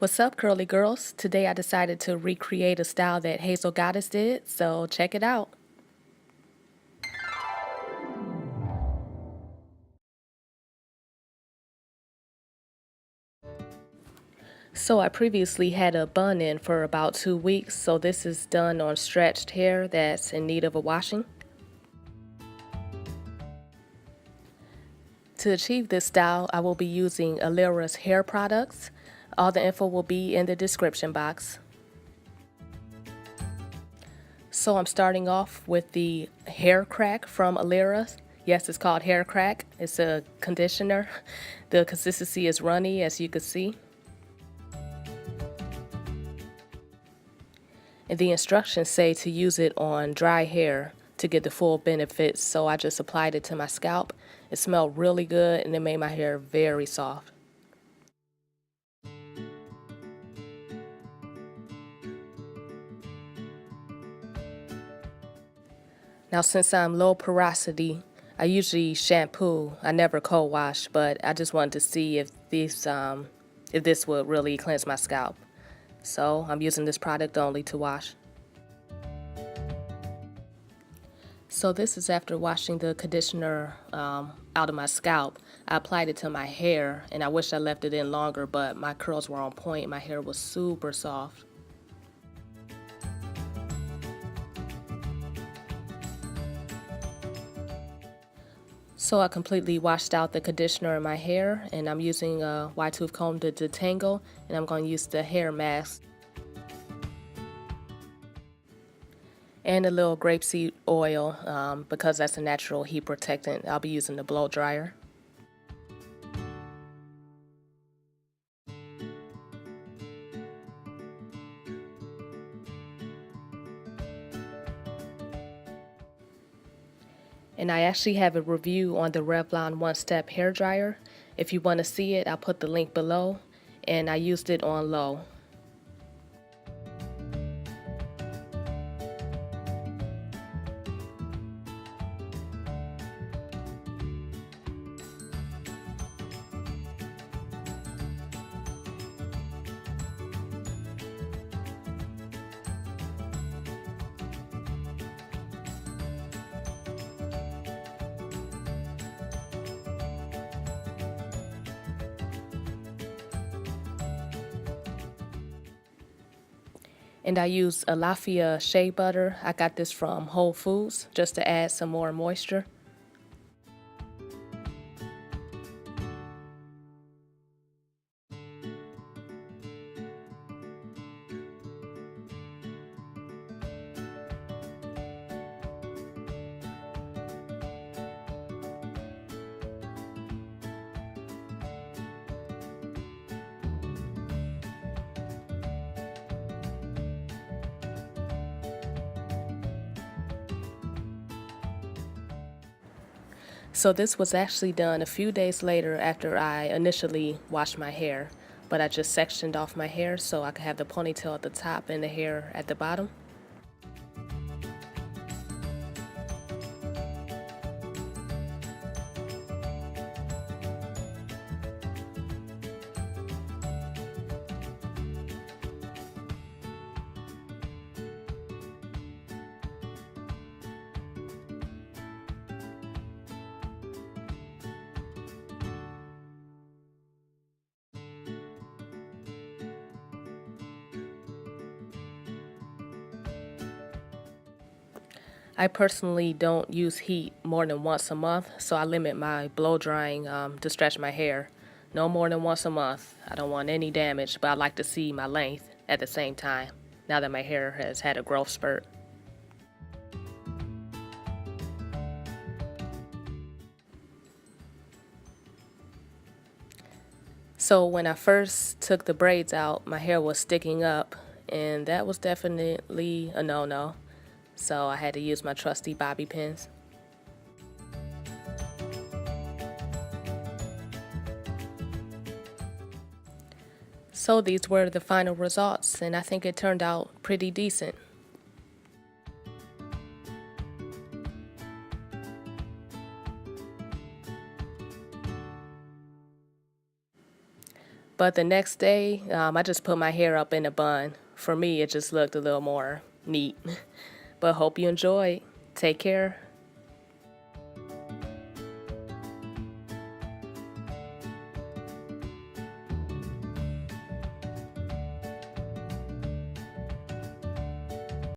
What's up, curly girls? Today I decided to recreate a style that HazelGoddesss did, so check it out. So I previously had a bun in for about 2 weeks, so this is done on stretched hair that's in need of a washing. To achieve this style, I will be using Alira's hair products. All the info will be in the description box. So I'm starting off with the hair crack from Alira. Yes, it's called hair crack. It's a conditioner. The consistency is runny, as you can see. And the instructions say to use it on dry hair to get the full benefits, so I just applied it to my scalp. It smelled really good and it made my hair very soft. Now, since I'm low porosity, I usually shampoo. I never cold wash, but I just wanted to see if this would really cleanse my scalp. So I'm using this product only to wash. So this is after washing the conditioner out of my scalp. I applied it to my hair, and I wish I left it in longer, but my curls were on point. My hair was super soft. So I completely washed out the conditioner in my hair, and I'm using a wide tooth comb to detangle, and I'm going to use the hair mask and a little grapeseed oil because that's a natural heat protectant. I'll be using the blow dryer. And I actually have a review on the Revlon one-step hair dryer. If you want to see it, I'll put the link below, and I used it on low. And I use Alafia shea butter. I got this from Whole Foods just to add some more moisture. So this was actually done a few days later after I initially washed my hair, but I just sectioned off my hair so I could have the ponytail at the top and the hair at the bottom. I personally don't use heat more than once a month, so I limit my blow drying to stretch my hair. No more than once a month. I don't want any damage, but I like to see my length at the same time, now that my hair has had a growth spurt. So when I first took the braids out, my hair was sticking up, and that was definitely a no-no. So I had to use my trusty bobby pins. So these were the final results, and I think it turned out pretty decent. But the next day, I just put my hair up in a bun. For me, it just looked a little more neat. But hope you enjoyed. Take care.